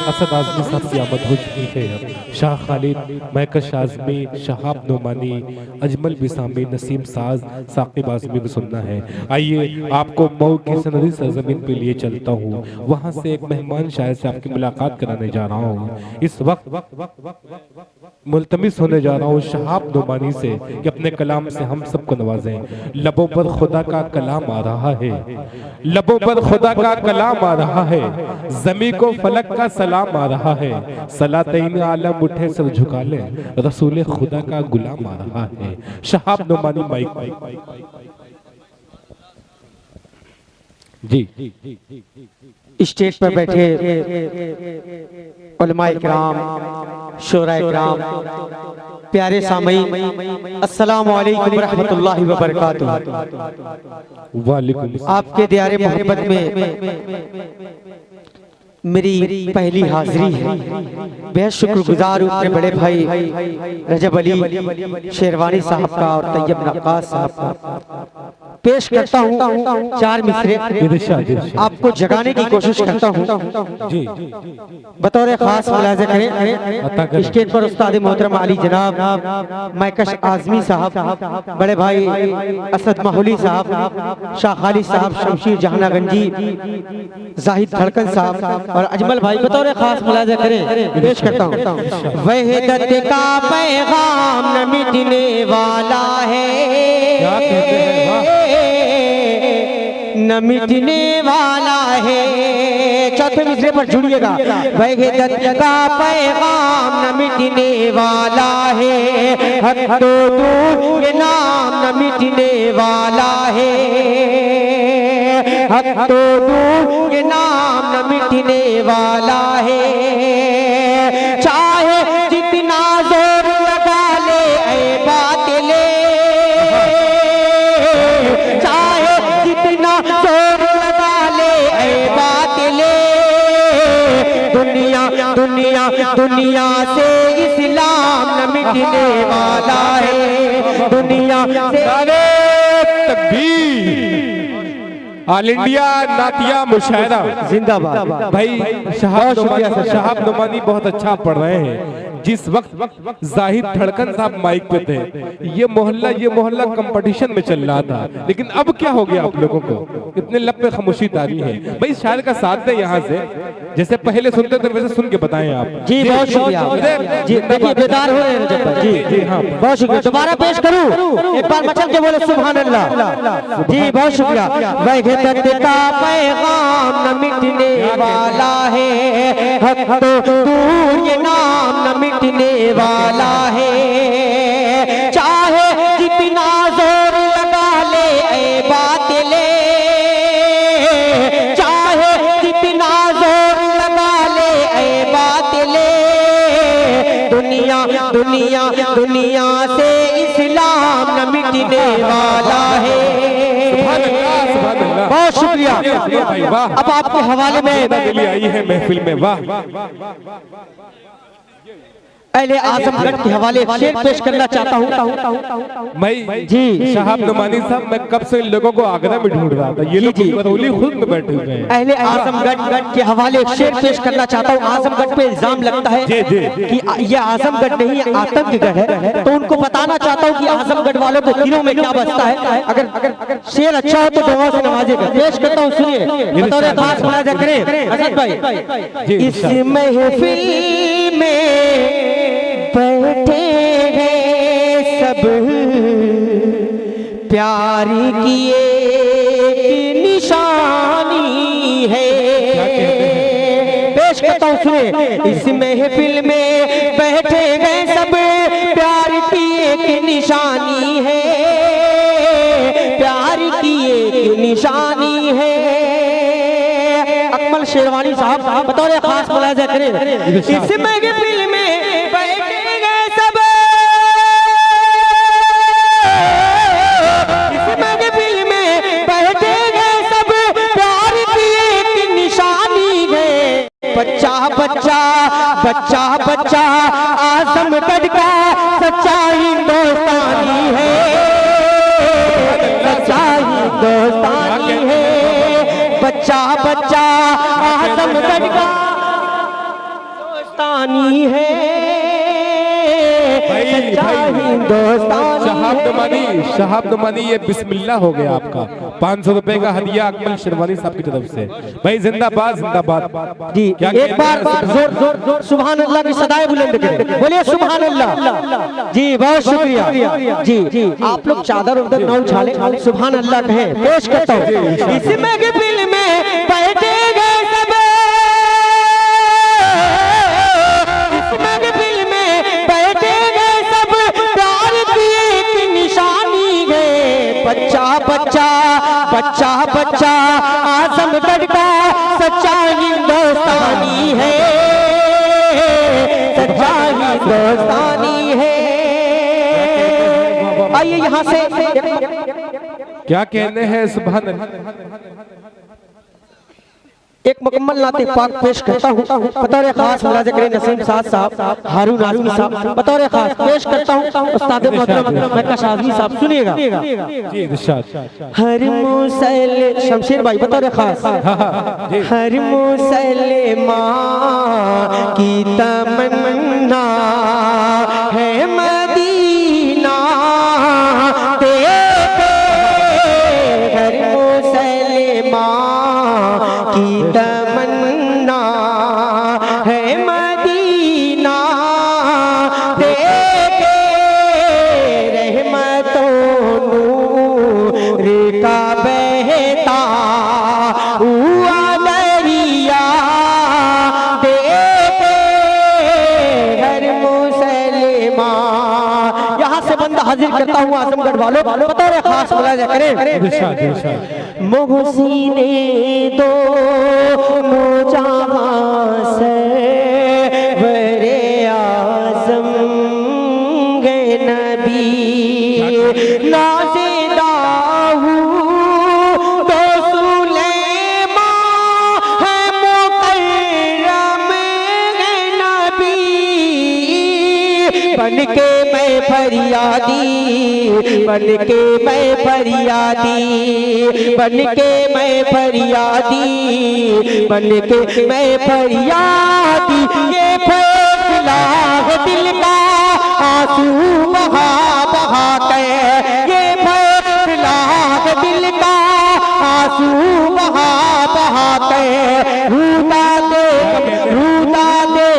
असद आजमी साहब की आमद हो चुकी है। शाह खालिद, महकश आजमी, शहाब नोमानी, अजमल बिसामी, नसीम साज, साकिब आजमी को सुनना है। आइए आपको मऊ की सनदी सरजमीन पे लिए चलता हूँ। वहाँ से एक मेहमान शायर से आपकी मुलाकात कराने जा रहा हूँ। इस वक्त मुल्तमिस होने जा रहा हूँ शहाब नोमानी से कि अपने कलाम से हम सबको नवाजें। लबों पर खुदा का कलाम आ रहा है, लबों पर खुदा का कलाम आ रहा है, जमी को फलक का सलाम आ रहा है। सलातैन आलम उठे सर झुका ले, रसूल खुदा का गुलाम आ रहा है। शहाब नोमानी माइक जी। स्टेज पर बैठे उलमाए किराम, शोराए किराम, प्यारे सामईन, अस्सलाम वालेकुम रहमतुल्लाहि व बरकातुहू। वालेकुम। आपके दियारे मोहब्बत में मेरी पहली हाजिरी है। बेहद शुक्रगुजार हूँ अपने बड़े भाई रजब अली शेरवानी साहब का और तैयब नक्कास साहब का। पेश करता हूँ चार मिसरे, आपको जगाने की कोशिश करता हूँ। बतौर खास मुलाज़ा करें स्टेज पर उस्ताद मोहतरम अली जनाब महकश आजमी साहब, बड़े भाई असद माहौली साहब, शाह खालिद साहब, शमशीर जहानागंजी, जाहिद धड़कन साहब और अजमल भाई। बतौर खास मुलाज़ा करें पेश करता हूँ। वहदत का पैगाम न मिटने वाला है, न मिटने वाला है। चौथे मिसरे पर जुड़िएगा। वहदत का पैगाम न मिटने वाला है, हक तो दूर ये नाम न मिटने वाला है, हक तो दूर ये नाम न मिटने वाला है। चाहे जितना जोर लगा ले ऐ बातिले, चाहे जितना जोर लगा ले ऐ बातिले, दुनिया से इस्लाम न मिटने वाला है, दुनिया से ऑल इंडिया नातिया मुशायरा जिंदाबाद। भाई शहाब नोमानी बहुत अच्छा पढ़ रहे हैं। जिस वक्त जाहिद धड़कन साहब माइक पे थे, ये मोहल्ला कंपटीशन में चल रहा था, लेकिन अब क्या हो गया आप लोगों को? इतने लब पे खामोशी तारी है। भाई शायर का साथ दे यहाँ से, जैसे पहले सुनते थे वैसे सुन के बताएं आप। जी बहुत शुक्रिया जी, देखिए बेदार हो रहे हैं जी। जी हाँ बहुत शुक्रिया। दोबारा पेश करूं, एक बार मचल के बोले सुभान अल्लाह। जी बहुत शुक्रिया। वहदत का पैगाम न मिटने वाला है, हक तो दूर ये नाम न मिटने वाला है। चाहे जितना जोर लगा ले ऐ बातिले, चाहे जितना जोर लगा ले ऐ बातिले, दुनिया से इस्लाम न मिटने वाला है। बहुत शुक्रिया। अब आपके हवाले में आई है महफिल में। वाह। अहले आजमगढ़ के हवाले शेर पेश करना चाहता हूँ मैं जी। शहाब नोमानी साहब, मैं कब से इन लोगों को आगरा में ढूंढ रहा था, ये लोग बरौली खुद में बैठे हुए हैं। अहले आजमगढ़ के हवाले शेर पेश करना चाहता हूँ। आजमगढ़ पे इल्जाम लगता है कि ये आजमगढ़ नहीं आतंकगढ़ है, तो उनको बताना चाहता हूँ कि आजमगढ़ वालों के दिलों में क्या बसता है। अगर शेर अच्छा हो तो दुआ से नवाजेगा। पेश करता हूँ, सुनिए। बतौर खास मुलाज़ा करें असद भाई। इस महफिल में बैठे हैं सब प्यार की एक निशानी है। पेश करता हूँ, सुनिए। इस महफिल में बैठे हैं सब प्यार की एक निशानी है, प्यार की एक निशानी है। अकमल शेरवानी साहब बतौर खास मुलाज़ा करें। इस महफिल में बच्चा आजमगढ़ का सच्चा हिंदुस्तानी है, सच्चा हिंदुस्तानी है। बच्चा आजमगढ़ का हिंदुस्तानी है, सच्चा हिंदुस्तानी है। शहाब नुमानी ये बिस्मिल्लाह हो गया आपका 500 रुपए का हदिया अकमल शेरवानी साहब की तरफ से। भाई जिंदाबाद जिंदाबाद जी। एक बार जोर सुभान अल्लाह की सदाएं बुलंद करें, बोलिए सुभान अल्लाह। जी बहुत शुक्रिया जी। आप लोग चादर उधर ना उछाले, सुभान अल्लाह कहें। पेश करता हूँ इस महफिल में बैठे गए सब, इस महफिल में बैठे गए सब, प्यार की एक निशानी है। बच्चा बच्चा बच्चा बच्चा आजमगढ़ का सच्चा हिंदुस्तानी है, सच्चा हिंदुस्तानी है। आइए यहाँ से क्या कहने हैं सुभान अल्लाह। एक मुकम्मल नाते पाक पेश करता हूँ। बतौर खास मुलाज़ा करें नसीम साहब, हारून आज़मी साहब, बतौर खास पेश करता हूँ उस्ताद मोहतरम मक्का शाज़मी साहब। सुनिएगा जी इरशाद। हर मुसल शमशेर भाई बतौर खास। हर मुसलमान की तमन्ना है मदीना देखे, हर मुसलमान की तमन्ना है मदीना देखे, रहमतों नूर का बहता हुआ दरिया देखे, हर मुसलमान। यहाँ से बंदा हाजिर करता हूँ आजमगढ़ वालों, बतौर खास मुलाज़ा करें। मोहसीने दो जहां से वरे आज़म गए नबी, नाज़िदा हूँ तो सुलेमान है मुकर्रम गए नबी, बनके मैं फरियादी, बनके मैं फरियादी, बनके मैं फरियादी, बनके मैं फरियादी, ये फैसला है दिल का आंसू बहा बहा के, ये फैसला है दिल का आंसू बहा बहा के, रूदा दे रूदा दे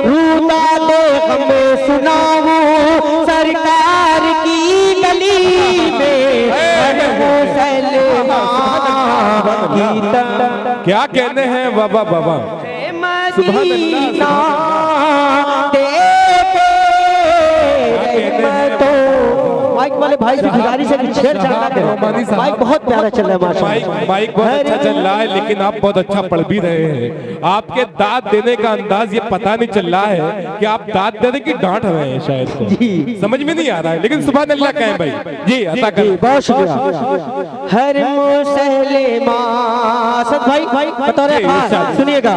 रूदा दे हमें सुनाऊं सरकार की गली में, क्या कहने हैं बाबा बाबा। मदीना माइक वाले भाई से गुजारिश है कि छेड़छाड़ ना करें। माइक बहुत प्यारा चल रहा है माशाल्लाह। माइक बहुत अच्छा चल रहा है, लेकिन आप बहुत अच्छा पढ़ भी रहे हैं। आपके दाद देने का अंदाज ये पता नहीं चल रहा है कि आप दाद देने की डांट रहे हैं, शायद को समझ में नहीं आ रहा है, लेकिन सुभान अल्लाह कहें भाई। जी अता कर, बहुत शुक्रिया। हर मुसलमान सब भाई बतौर खास सुनिएगा,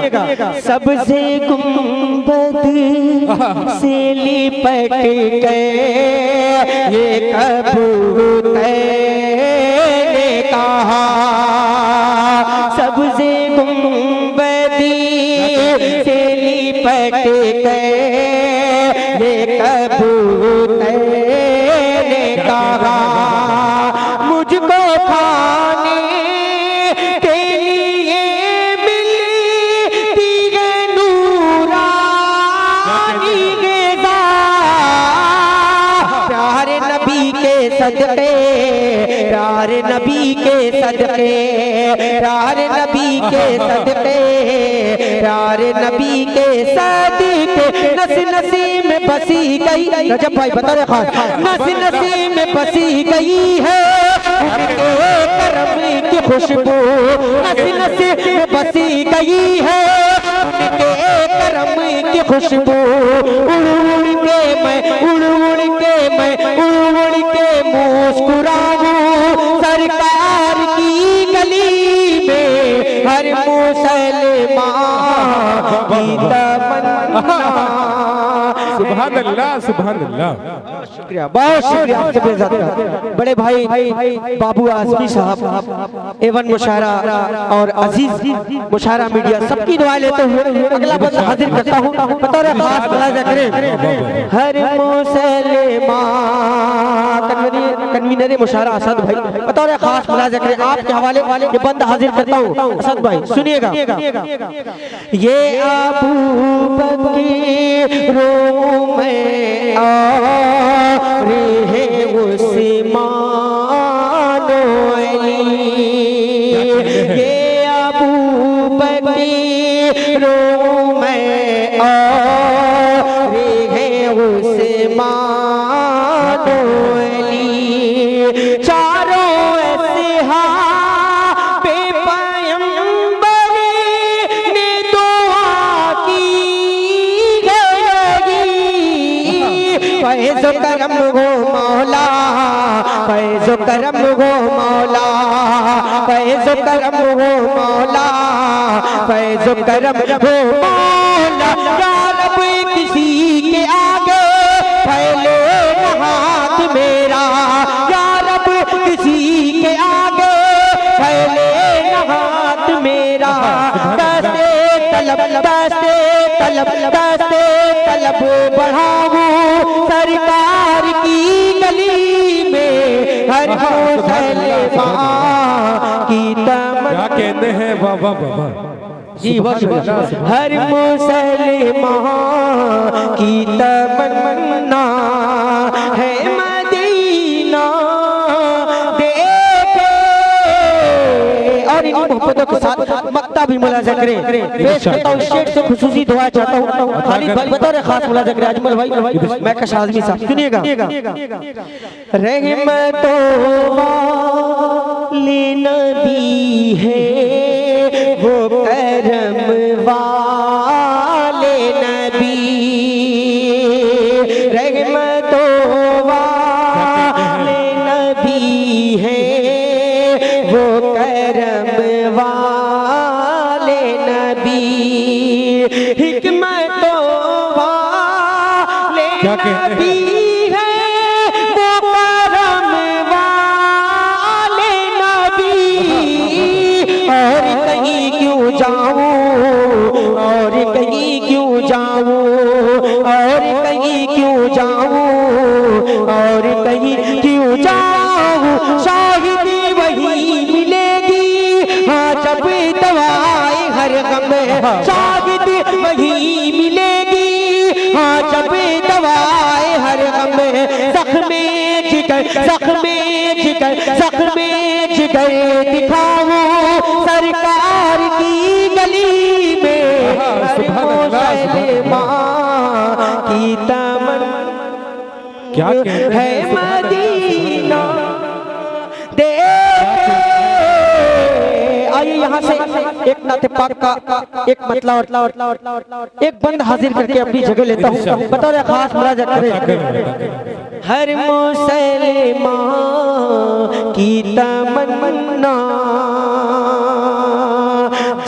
सबसे गुंबद से लिपट गए ये कबूतर ने कहा, सबसे गुंबदी से लिपट गए ये कबूतर ने कहा, मुझको खाने के लिए मिलती है नूरानी ग़िज़ा, प्यारे नबी के सदक़े, प्यारे नबी के सदक़े, प्यारे नबी के सदक़े, प्यारे नबी के सदक़े, नसी नसी में बसी गई, रजब भाई बता खास, नसी नसी में बसी गई है उनके करम की खुशबू, नसी नसी में बसी गई है उनके करम की खुशबू, उड़ उड़ के मैं उड़ उड़ के मैं उड़ उड़ के मुस्कुराऊं सरकार की गली में, हर मुसलमान की तमन्ना सुभान अल्लाह, सुभान अल्लाह। शुक्रिया, बहुत शुक्रिया आपसे बेइज्जत का। बड़े भाई बाबू आजमी साहब एवन मुशायरा और अजीज मुशायरा मीडिया सबकी दुआएं लेते हुए अगला बंदा हाजिर करता हूँ। बतौर खास मुलाजा करें हर मुसलमान कन्वीनर मुशायरा असद भाई, बतौर खास मुलाजा करें आपके हवाले ये बंदा हाजिर करता हूँ। असद भाई सुनिएगा। ये अबू बकर में आ रहे उस्मान अली, ये अबू बकर में आ रहे उस्मान अली, चारों सहाबे पैगंबर ने दुआ की गई, फैज़ करम हो मौला, फैज़ करम हो मौला, फैज़ करम हो मौला, फैज़ करम हो मौला। या रब किसी के आगे फैले हाथ मेरा, या रब किसी के आगे फैले हाथ मेरा, दस्ते तलब दस्ते तलब दस्ते तलब बढ़ाऊं सरकार की गली में, हर मुसलमान की तमन्ना। क्या कहते हैं बाबा बाबा जी, हर मुसलमान की तमन्ना है मदीना देखे। और इन मोहब्बतों के साथ मक्ता भी मुलाजा करें। पेश करता हूँ शेख से खुसूसी दुआ चाहता हूँ खालिद भाई, बतौर खास मुलाजा करें। अजमल भाई मैं कश आजमी साहब सुनिएगा। रहमतों वाले नबी है वो करम वाले नबी, रहमतों वाले नबी है वो करम वाले नबी, हिकमतों वाले नबी है वो करम वाले नबी। और कहीं क्यों जाऊं, और कहीं क्यों जाऊं, और कहीं क्यों जाऊं, और कहीं क्यों जाऊं, शाहिदी वही मिलेगी हाँ जब दवाई हर गम, शाहिदी वही मिलेगी हाँ जब दवाई हर गम। जख्मे जिगर जख्मे जिगर जख्मे जिगर दिखाऊं सरकार की गली में, मुसलमान की तमन्ना क्या कहते है मदीना देखे। आइए यहाँ से एक नाते पाक का एक मतला एक बंद हाजिर करके अपनी जगह लेता हूँ। बतौर खास मुलाजा करें हर मुसलमान की तमन्ना,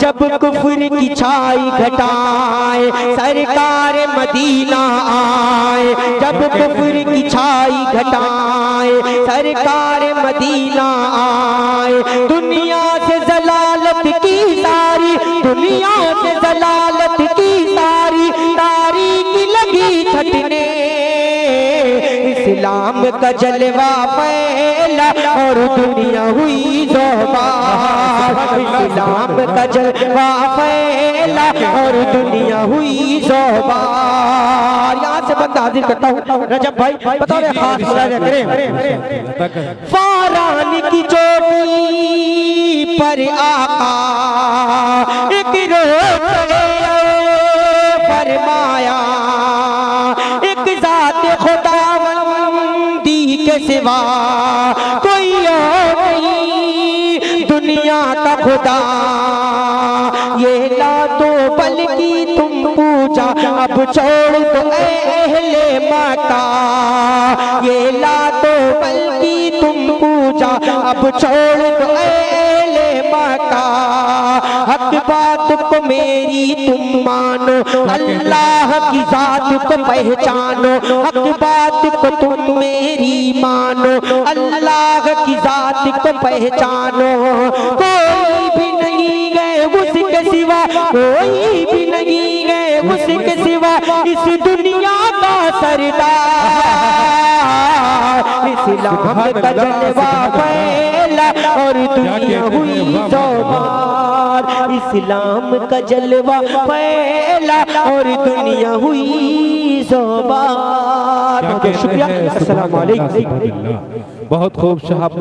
जब कुफ्र की छाई घटाए सरकार मदीना आए, जब कुफ्र की छाई घटाए सरकार मदीना आए। दुनिया से जलालत की सारी, दुनिया से जलालत की सारी तारीकी लगी छटने, इस्लाम का जलवा फैला और दुनिया हुई ज़ोबार, इस्लाम का जलवा फैला और दुनिया हुई ज़ोबार। यहाँ से बंदा हाजिर करता हूँ रजब भाई, बतौर खास मुलाजा करें। फारान की चोटी पर आका एक रोज फरमाया, एक जात खुदावंदी के सिवा कोई और नहीं दुनिया का खुदा। ये ला तो बल्कि तुम पूजा अब छोड़ दो अहले मक्का, ये ला तो बल्कि तुम पूजा अब छोड़ दो अहले मक्का। हक बात को मेरी तुम मानो मानो, अल्लाह की जात को पहचानो, हक बात को तुम मेरी मानो, अल्लाह की जात को पहचानो। कोई भी नहीं गए उसके सिवा, कोई भी नहीं गए उसके सिवा, इस दुनिया का सरदार। इस्लाम का जलवा फैला और दुनिया हुई जोबार, इस्लाम का जलवा फैला और दुनिया हुई जोबार। शुक्रिया। अस्सलाम वालेकुम। बहुत खूब शहाब